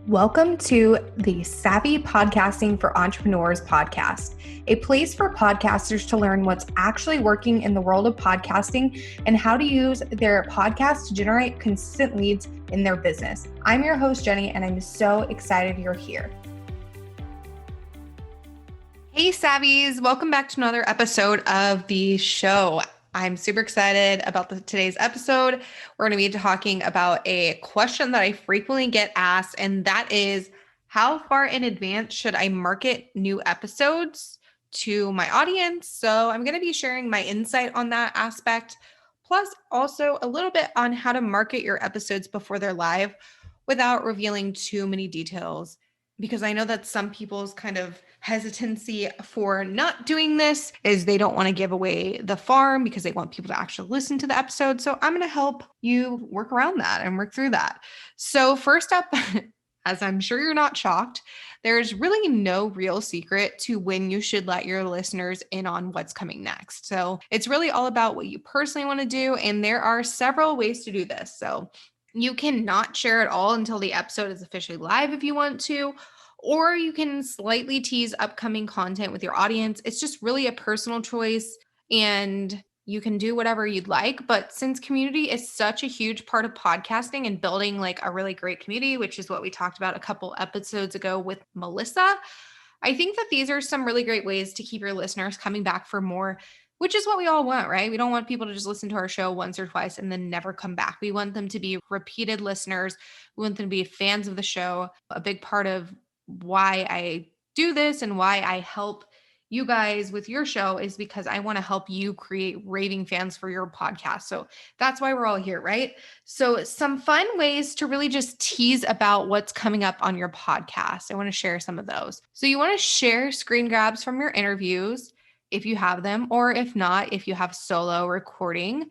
Welcome to the Savvy Podcasting for Entrepreneurs podcast, a place for podcasters to learn what's actually working in the world of podcasting and how to use their podcast to generate consistent leads in their business. I'm your host, Jenny, and I'm so excited you're here. Hey, Savvies. Welcome back to another episode of the show. I'm super excited about today's episode. We're going to be talking about a question that I frequently get asked, and that is, how far in advance should I market new episodes to my audience? So I'm going to be sharing my insight on that aspect, plus also a little bit on how to market your episodes before they're live without revealing too many details, because I know that some people's kind of hesitancy for not doing this is they don't want to give away the farm because they want people to actually listen to the episode. So I'm going to help you work around that and work through that. So first up, as I'm sure you're not shocked, there's really no real secret to when you should let your listeners in on what's coming next. So it's really all about what you personally want to do. And there are several ways to do this. So you can not share it all until the episode is officially live if you want to, or you can slightly tease upcoming content with your audience. It's just really a personal choice and you can do whatever you'd like. But since community is such a huge part of podcasting and building like a really great community, which is what we talked about a couple episodes ago with Melissa, I think that these are some really great ways to keep your listeners coming back for more, which is what we all want, right? We don't want people to just listen to our show once or twice and then never come back. We want them to be repeated listeners. We want them to be fans of the show. A big part of why I do this and why I help you guys with your show is because I want to help you create raving fans for your podcast. So that's why we're all here, right? So some fun ways to really just tease about what's coming up on your podcast. I want to share some of those. So you want to share screen grabs from your interviews if you have them, or if not, if you have solo recording,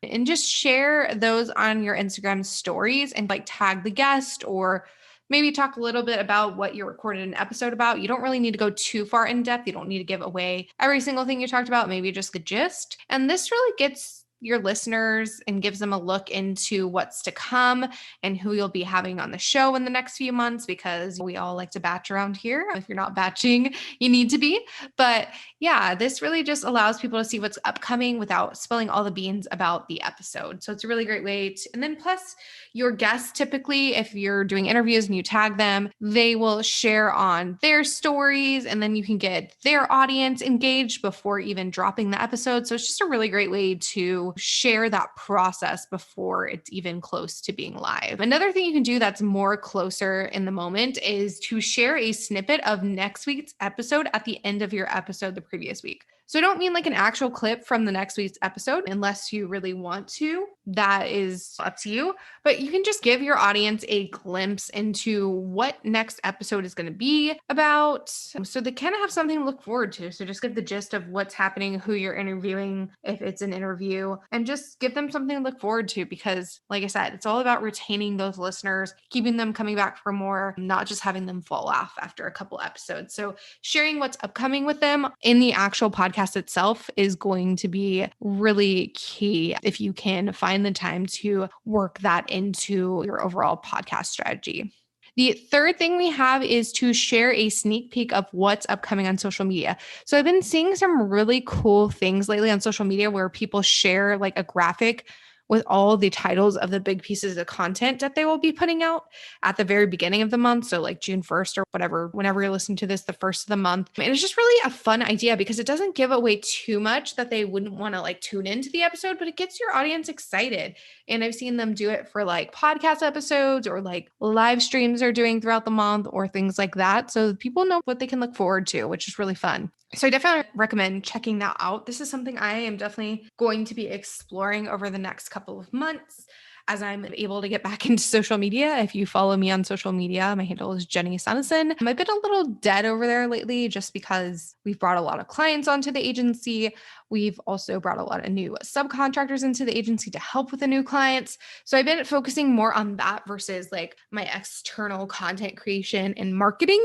and just share those on your Instagram stories and like tag the guest, or maybe talk a little bit about what you recorded an episode about. You don't really need to go too far in depth. You don't need to give away every single thing you talked about, maybe just the gist. And this really gets your listeners and gives them a look into what's to come and who you'll be having on the show in the next few months, because we all like to batch around here. If you're not batching, you need to be. But yeah, this really just allows people to see what's upcoming without spilling all the beans about the episode. So it's a really great way to, and then plus your guests, typically, if you're doing interviews and you tag them, they will share on their stories and then you can get their audience engaged before even dropping the episode. So it's just a really great way to share that process before it's even close to being live. Another thing you can do that's more closer in the moment is to share a snippet of next week's episode at the end of your episode the previous week. So I don't mean like an actual clip from the next week's episode unless you really want to. That is up to you. But you can just give your audience a glimpse into what next episode is going to be about, so they kind of have something to look forward to. So just give the gist of what's happening, who you're interviewing, if it's an interview, and just give them something to look forward to, because like I said, it's all about retaining those listeners, keeping them coming back for more, not just having them fall off after a couple episodes. So sharing what's upcoming with them in the actual podcast itself is going to be really key if you can find the time to work that into your overall podcast strategy. The third thing we have is to share a sneak peek of what's upcoming on social media. So I've been seeing some really cool things lately on social media where people share like a graphic with all the titles of the big pieces of content that they will be putting out at the very beginning of the month. So like June 1st or whatever, whenever you're listening to this, the first of the month. And it's just really a fun idea because it doesn't give away too much that they wouldn't want to like tune into the episode, but it gets your audience excited. And I've seen them do it for like podcast episodes or like live streams they're doing throughout the month or things like that. So people know what they can look forward to, which is really fun. So I definitely recommend checking that out. This is something I am definitely going to be exploring over the next couple of months as I'm able to get back into social media. If you follow me on social media, my handle is Jenny Sonnison. I've been a little dead over there lately just because we've brought a lot of clients onto the agency. We've also brought a lot of new subcontractors into the agency to help with the new clients. So I've been focusing more on that versus like my external content creation and marketing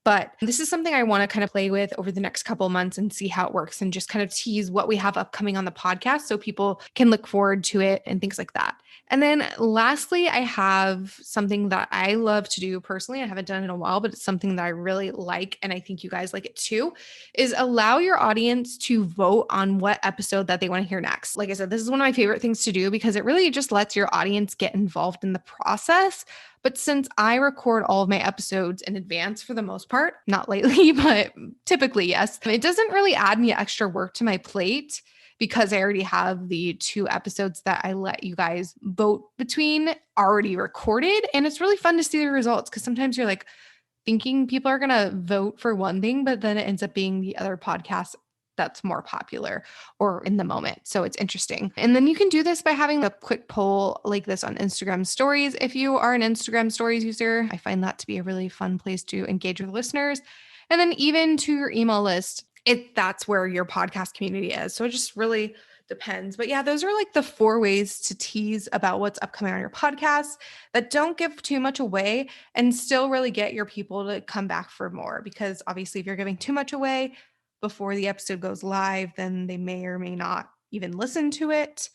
But this is something I want to kind of play with over the next couple of months and see how it works and just kind of tease what we have upcoming on the podcast so people can look forward to it and things like that. And then lastly, I have something that I love to do personally. I haven't done it in a while, but it's something that I really like. And I think you guys like it too, is allow your audience to vote on what episode that they want to hear next. Like I said, this is one of my favorite things to do because it really just lets your audience get involved in the process. But since I record all of my episodes in advance for the most part, not lately, but typically, yes, it doesn't really add me extra work to my plate because I already have the 2 episodes that I let you guys vote between already recorded. And it's really fun to see the results because sometimes you're like thinking people are going to vote for one thing, but then it ends up being the other podcast that's more popular or in the moment. So it's interesting. And then you can do this by having a quick poll like this on Instagram stories. If you are an Instagram stories user, I find that to be a really fun place to engage with listeners. And then even to your email list, if that's where your podcast community is. So it just really depends. But yeah, those are like the 4 ways to tease about what's upcoming on your podcast that don't give too much away and still really get your people to come back for more. Because obviously, if you're giving too much away before the episode goes live, then they may or may not even listen to it.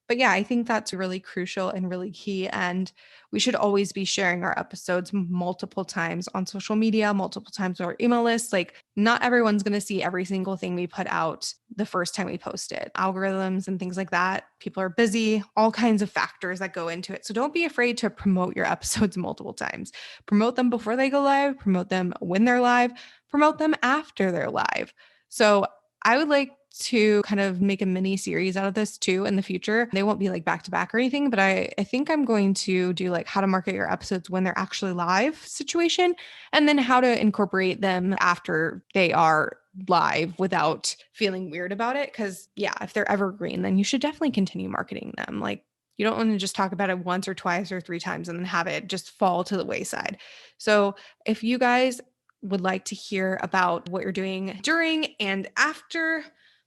But yeah, I think that's really crucial and really key. And we should always be sharing our episodes multiple times on social media, multiple times on our email list. Like, not everyone's going to see every single thing we put out the first time we post it. Algorithms and things like that. People are busy, all kinds of factors that go into it. So don't be afraid to promote your episodes multiple times. Promote them before they go live, promote them when they're live, promote them after they're live. So I would like to kind of make a mini series out of this too in the future. They won't be like back to back or anything, but I think I'm going to do like how to market your episodes when they're actually live situation, and then how to incorporate them after they are live without feeling weird about it. Cause yeah, if they're evergreen, then you should definitely continue marketing them. Like, you don't want to just talk about it once or twice or 3 times and then have it just fall to the wayside. So if you guys would like to hear about what you're doing during and after,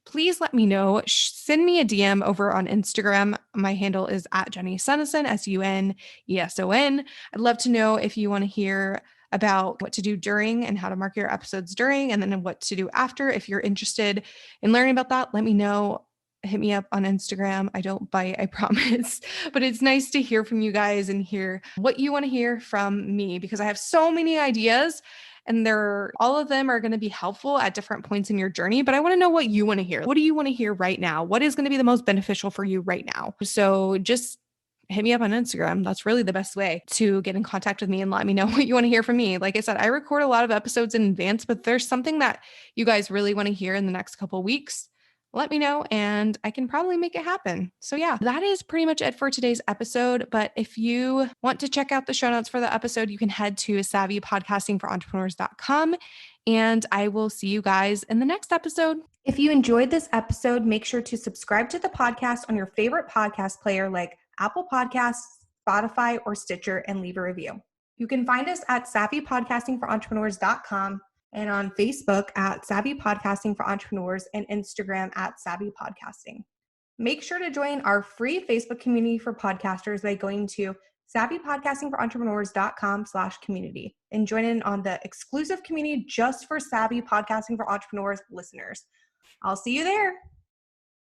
please let me know. Send me a DM over on Instagram. My handle is at Jenny Suneson, Suneson. I'd love to know if you want to hear about what to do during and how to market your episodes during, and then what to do after. If you're interested in learning about that, let me know. Hit me up on Instagram. I don't bite, I promise. But it's nice to hear from you guys and hear what you want to hear from me because I have so many ideas and all of them are going to be helpful at different points in your journey. But I want to know what you want to hear. What do you want to hear right now? What is going to be the most beneficial for you right now? So just hit me up on Instagram. That's really the best way to get in contact with me and let me know what you want to hear from me. Like I said, I record a lot of episodes in advance, but there's something that you guys really want to hear in the next couple of weeks. Let me know and I can probably make it happen. So yeah, that is pretty much it for today's episode. But if you want to check out the show notes for the episode, you can head to savvypodcastingforentrepreneurs.com and I will see you guys in the next episode. If you enjoyed this episode, make sure to subscribe to the podcast on your favorite podcast player like Apple Podcasts, Spotify, or Stitcher and leave a review. You can find us at savvypodcastingforentrepreneurs.com and on Facebook at Savvy Podcasting for Entrepreneurs and Instagram at Savvy Podcasting. Make sure to join our free Facebook community for podcasters by going to savvypodcastingforentrepreneurs.com/community and join in on the exclusive community just for Savvy Podcasting for Entrepreneurs listeners. I'll see you there.